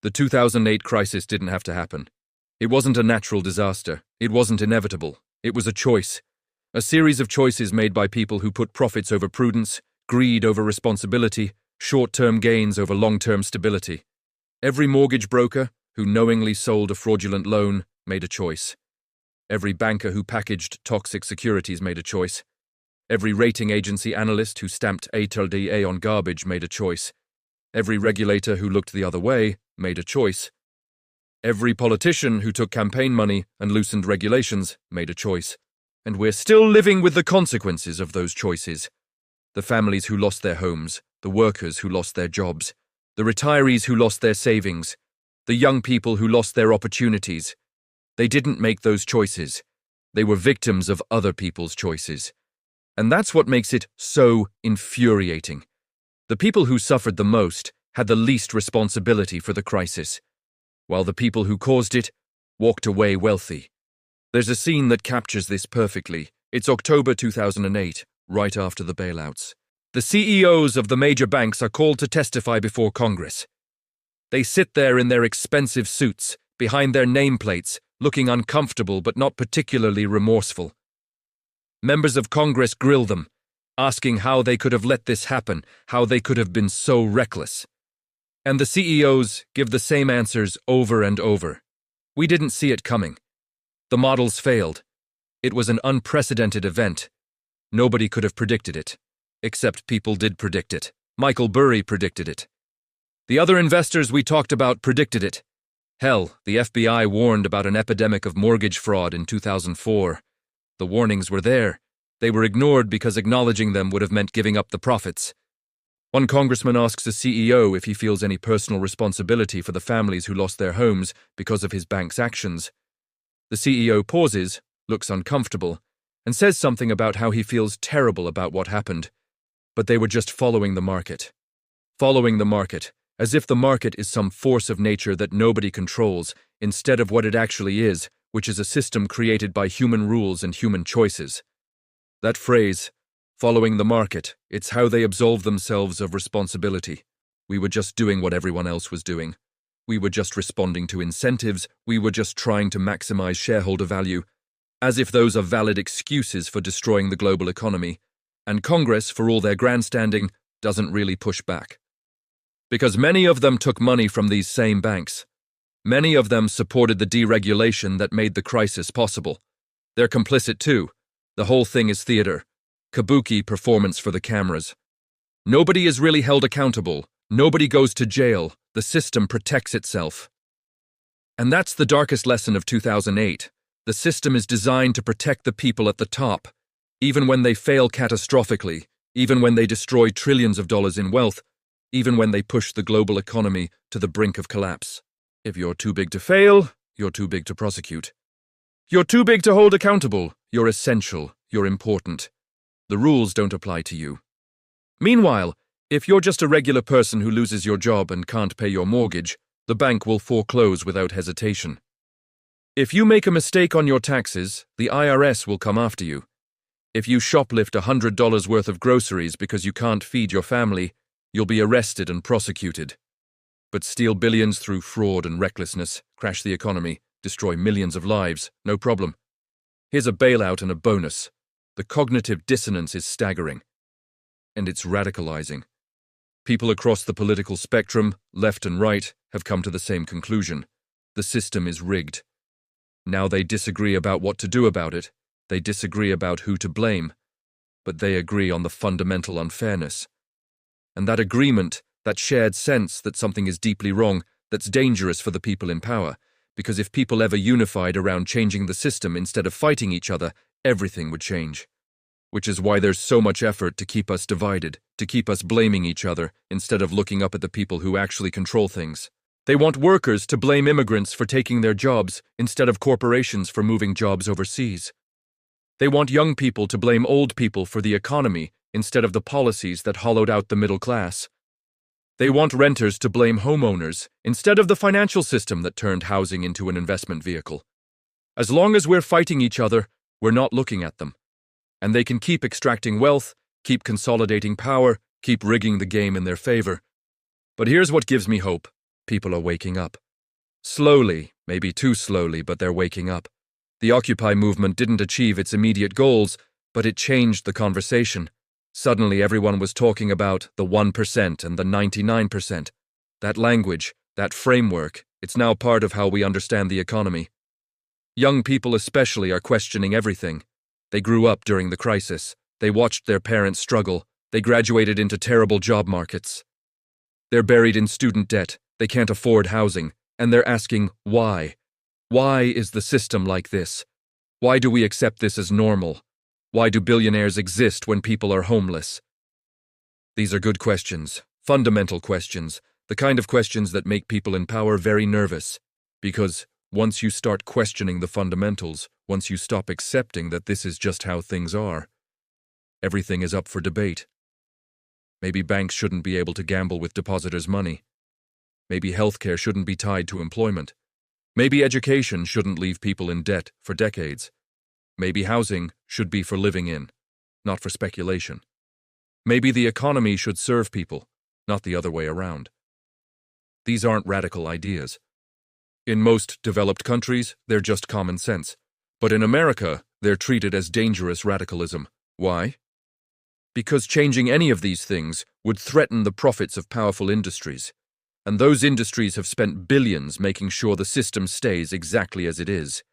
A: The 2008 crisis didn't have to happen. It wasn't a natural disaster. It wasn't inevitable. It was a choice. A series of choices made by people who put profits over prudence, greed over responsibility, short-term gains over long-term stability. Every mortgage broker who knowingly sold a fraudulent loan made a choice. Every banker who packaged toxic securities made a choice. Every rating agency analyst who stamped A on garbage made a choice. Every regulator who looked the other way made a choice. Every politician who took campaign money and loosened regulations made a choice. And we're still living with the consequences of those choices. The families who lost their homes, the workers who lost their jobs, the retirees who lost their savings, the young people who lost their opportunities. They didn't make those choices. They were victims of other people's choices. And that's what makes it so infuriating. The people who suffered the most had the least responsibility for the crisis, while the people who caused it walked away wealthy. There's a scene that captures this perfectly. It's October 2008, right after the bailouts. The CEOs of the major banks are called to testify before Congress. They sit there in their expensive suits, behind their nameplates, looking uncomfortable but not particularly remorseful. Members of Congress grill them, asking how they could have let this happen, how they could have been so reckless. And the CEOs give the same answers over and over. We didn't see it coming. The models failed. It was an unprecedented event. Nobody could have predicted it, except people did predict it. Michael Burry predicted it. The other investors we talked about predicted it. Hell, the FBI warned about an epidemic of mortgage fraud in 2004. The warnings were there. They were ignored because acknowledging them would have meant giving up the profits. One congressman asks a CEO if he feels any personal responsibility for the families who lost their homes because of his bank's actions. The CEO pauses, looks uncomfortable, and says something about how he feels terrible about what happened. But they were just following the market. Following the market, as if the market is some force of nature that nobody controls, instead of what it actually is, which is a system created by human rules and human choices. That phrase, following the market, it's how they absolve themselves of responsibility. We were just doing what everyone else was doing. We were just responding to incentives. We were just trying to maximize shareholder value, as if those are valid excuses for destroying the global economy. And Congress, for all their grandstanding, doesn't really push back. Because many of them took money from these same banks. Many of them supported the deregulation that made the crisis possible. They're complicit too. The whole thing is theater. Kabuki performance for the cameras. Nobody is really held accountable. Nobody goes to jail. The system protects itself. And that's the darkest lesson of 2008. The system is designed to protect the people at the top. Even when they fail catastrophically, even when they destroy trillions of dollars in wealth, even when they push the global economy to the brink of collapse. If you're too big to fail, you're too big to prosecute. You're too big to hold accountable. You're essential. You're important. The rules don't apply to you. Meanwhile, if you're just a regular person who loses your job and can't pay your mortgage, the bank will foreclose without hesitation. If you make a mistake on your taxes, the IRS will come after you. If you shoplift $100 worth of groceries because you can't feed your family, you'll be arrested and prosecuted. But steal billions through fraud and recklessness, crash the economy, destroy millions of lives, no problem. Here's a bailout and a bonus. The cognitive dissonance is staggering. And it's radicalizing. People across the political spectrum, left and right, have come to the same conclusion. The system is rigged. Now they disagree about what to do about it. They disagree about who to blame. But they agree on the fundamental unfairness. And that agreement, that shared sense that something is deeply wrong, that's dangerous for the people in power, because if people ever unified around changing the system instead of fighting each other, everything would change. Which is why there's so much effort to keep us divided, to keep us blaming each other, instead of looking up at the people who actually control things. They want workers to blame immigrants for taking their jobs, instead of corporations for moving jobs overseas. They want young people to blame old people for the economy, instead of the policies that hollowed out the middle class. They want renters to blame homeowners, instead of the financial system that turned housing into an investment vehicle. As long as we're fighting each other, we're not looking at them. And they can keep extracting wealth, keep consolidating power, keep rigging the game in their favor. But here's what gives me hope. People are waking up. Slowly, maybe too slowly, but they're waking up. The Occupy movement didn't achieve its immediate goals, but it changed the conversation. Suddenly everyone was talking about the 1% and the 99%. That language, that framework, it's now part of how we understand the economy. Young people especially are questioning everything. They grew up during the crisis. They watched their parents struggle. They graduated into terrible job markets. They're buried in student debt. They can't afford housing. And they're asking, why? Why is the system like this? Why do we accept this as normal? Why do billionaires exist when people are homeless? These are good questions, fundamental questions, the kind of questions that make people in power very nervous. Because once you start questioning the fundamentals, once you stop accepting that this is just how things are, everything is up for debate. Maybe banks shouldn't be able to gamble with depositors' money. Maybe healthcare shouldn't be tied to employment. Maybe education shouldn't leave people in debt for decades. Maybe housing should be for living in, not for speculation. Maybe the economy should serve people, not the other way around. These aren't radical ideas. In most developed countries, they're just common sense. But in America, they're treated as dangerous radicalism. Why? Because changing any of these things would threaten the profits of powerful industries. And those industries have spent billions making sure the system stays exactly as it is.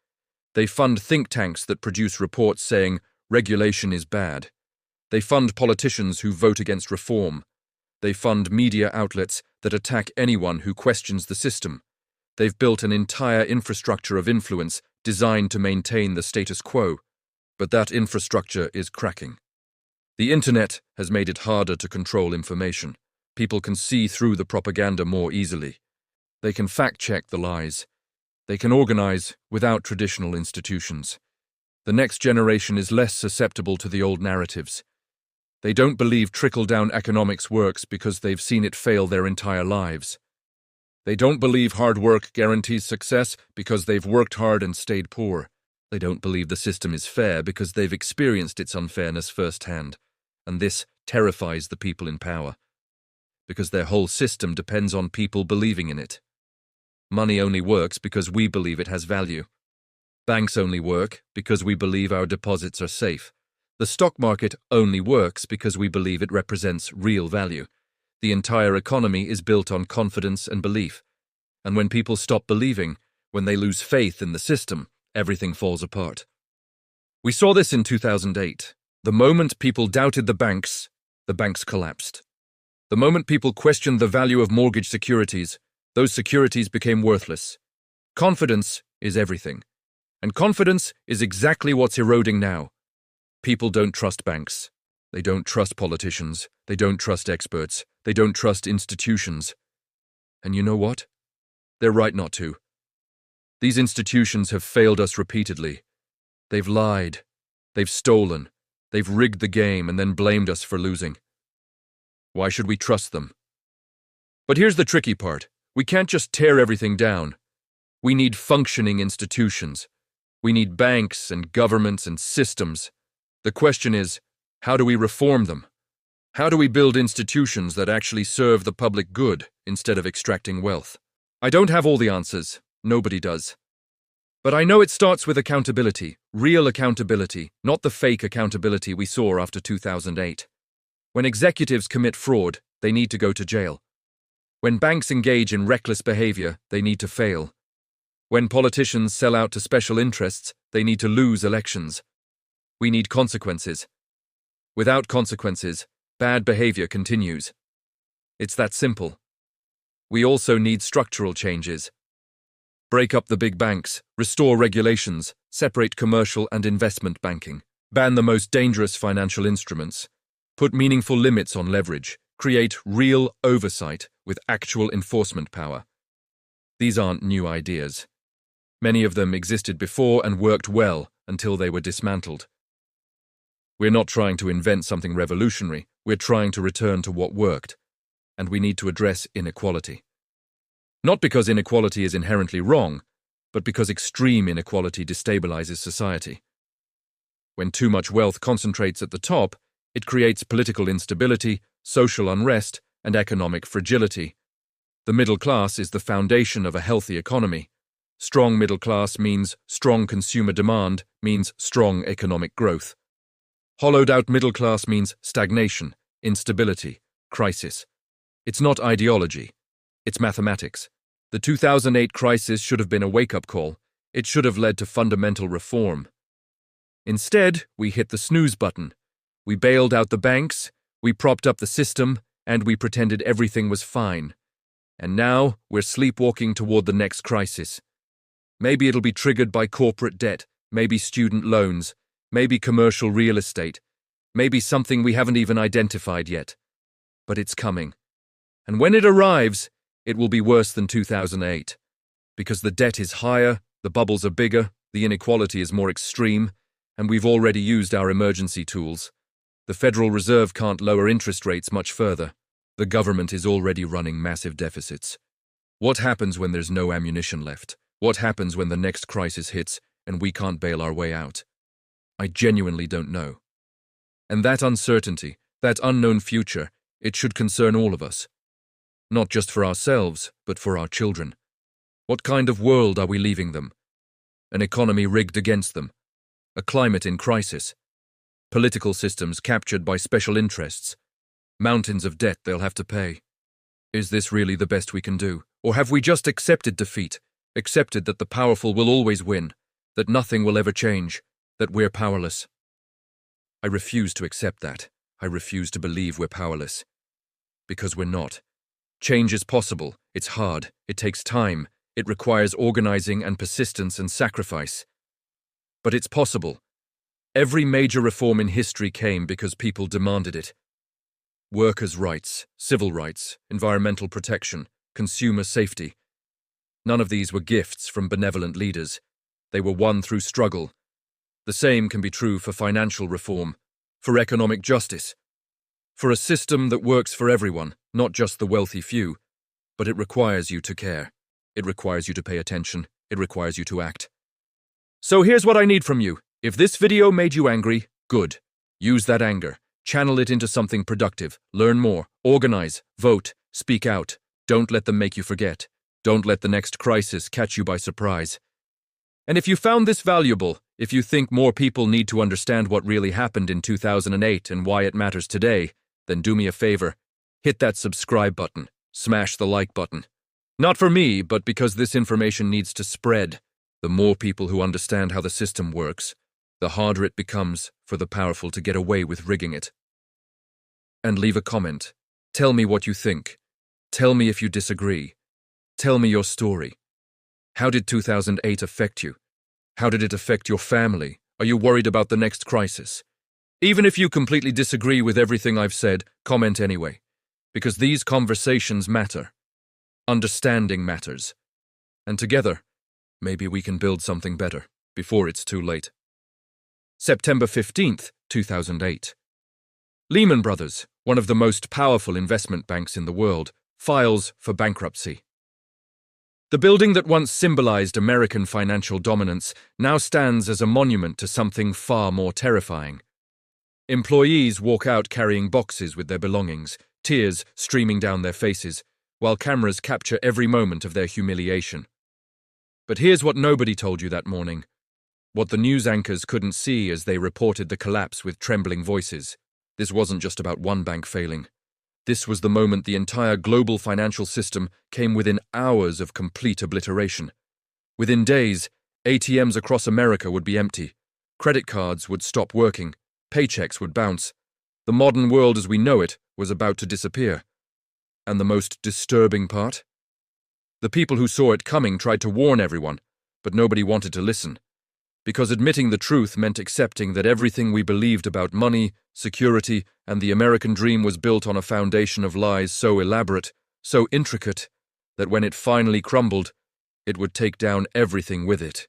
A: They fund think tanks that produce reports saying regulation is bad. They fund politicians who vote against reform. They fund media outlets that attack anyone who questions the system. They've built an entire infrastructure of influence designed to maintain the status quo. But that infrastructure is cracking. The internet has made it harder to control information. People can see through the propaganda more easily. They can fact-check the lies. They can organize without traditional institutions. The next generation is less susceptible to the old narratives. They don't believe trickle-down economics works because they've seen it fail their entire lives. They don't believe hard work guarantees success because they've worked hard and stayed poor. They don't believe the system is fair because they've experienced its unfairness firsthand. And this terrifies the people in power. Because their whole system depends on people believing in it. Money only works because we believe it has value. Banks only work because we believe our deposits are safe. The stock market only works because we believe it represents real value. The entire economy is built on confidence and belief. And when people stop believing, when they lose faith in the system, everything falls apart. We saw this in 2008. The moment people doubted the banks collapsed. The moment people questioned the value of mortgage securities, those securities became worthless. Confidence is everything. And confidence is exactly what's eroding now. People don't trust banks. They don't trust politicians. They don't trust experts. They don't trust institutions. And you know what? They're right not to. These institutions have failed us repeatedly. They've lied. They've stolen. They've rigged the game and then blamed us for losing. Why should we trust them? But here's the tricky part. We can't just tear everything down. We need functioning institutions. We need banks and governments and systems. The question is, how do we reform them? How do we build institutions that actually serve the public good instead of extracting wealth? I don't have all the answers. Nobody does. But I know it starts with accountability, real accountability, not the fake accountability we saw after 2008. When executives commit fraud, they need to go to jail. When banks engage in reckless behavior, they need to fail. When politicians sell out to special interests, they need to lose elections. We need consequences. Without consequences, bad behavior continues. It's that simple. We also need structural changes. Break up the big banks, restore regulations, separate commercial and investment banking, ban the most dangerous financial instruments, put meaningful limits on leverage, create real oversight with actual enforcement power. These aren't new ideas. Many of them existed before and worked well until they were dismantled. We're not trying to invent something revolutionary, we're trying to return to what worked, and we need to address inequality. Not because inequality is inherently wrong, but because extreme inequality destabilizes society. When too much wealth concentrates at the top, it creates political instability, social unrest, and economic fragility. The middle class is the foundation of a healthy economy. Strong middle class means strong consumer demand, means strong economic growth. Hollowed-out middle class means stagnation, instability, crisis. It's not ideology. It's mathematics. The 2008 crisis should have been a wake-up call. It should have led to fundamental reform. Instead, we hit the snooze button. We bailed out the banks, we propped up the system, and we pretended everything was fine. And now, we're sleepwalking toward the next crisis. Maybe it'll be triggered by corporate debt, maybe student loans, maybe commercial real estate, maybe something we haven't even identified yet. But it's coming. And when it arrives, it will be worse than 2008. Because the debt is higher, the bubbles are bigger, the inequality is more extreme, and we've already used our emergency tools. The Federal Reserve can't lower interest rates much further. The government is already running massive deficits. What happens when there's no ammunition left? What happens when the next crisis hits and we can't bail our way out? I genuinely don't know. And that uncertainty, that unknown future, it should concern all of us. Not just for ourselves, but for our children. What kind of world are we leaving them? An economy rigged against them. A climate in crisis. Political systems captured by special interests. Mountains of debt they'll have to pay. Is this really the best we can do? Or have we just accepted defeat? Accepted that the powerful will always win? That nothing will ever change? That we're powerless? I refuse to accept that. I refuse to believe we're powerless. Because we're not. Change is possible. It's hard. It takes time. It requires organizing and persistence and sacrifice. But it's possible. Every major reform in history came because people demanded it. Workers' rights, civil rights, environmental protection, consumer safety. None of these were gifts from benevolent leaders. They were won through struggle. The same can be true for financial reform, for economic justice, for a system that works for everyone, not just the wealthy few. But it requires you to care. It requires you to pay attention. It requires you to act. So here's what I need from you. If this video made you angry, good. Use that anger. Channel it into something productive. Learn more. Organize. Vote. Speak out. Don't let them make you forget. Don't let the next crisis catch you by surprise. And if you found this valuable, if you think more people need to understand what really happened in 2008 and why it matters today, then do me a favor. hit that subscribe button, smash the like button. Not for me, but because this information needs to spread. The more people who understand how the system works, the harder it becomes for the powerful to get away with rigging it. And leave a comment. Tell me what you think. Tell me if you disagree. Tell me your story. How did 2008 affect you? How did it affect your family? Are you worried about the next crisis? Even if you completely disagree with everything I've said, comment anyway. Because these conversations matter. Understanding matters. And together, maybe we can build something better before it's too late. September 15th, 2008. Lehman Brothers, one of the most powerful investment banks in the world, files for bankruptcy. The building that once symbolized American financial dominance now stands as a monument to something far more terrifying. Employees walk out carrying boxes with their belongings, tears streaming down their faces, while cameras capture every moment of their humiliation. But here's what nobody told you that morning. What the news anchors couldn't see as they reported the collapse with trembling voices. This wasn't just about one bank failing. This was the moment the entire global financial system came within hours of complete obliteration. Within days, ATMs across America would be empty. Credit cards would stop working. Paychecks would bounce. The modern world as we know it was about to disappear. And the most disturbing part? The people who saw it coming tried to warn everyone, but nobody wanted to listen. Because admitting the truth meant accepting that everything we believed about money, security, and the American dream was built on a foundation of lies so elaborate, so intricate, that when it finally crumbled, it would take down everything with it.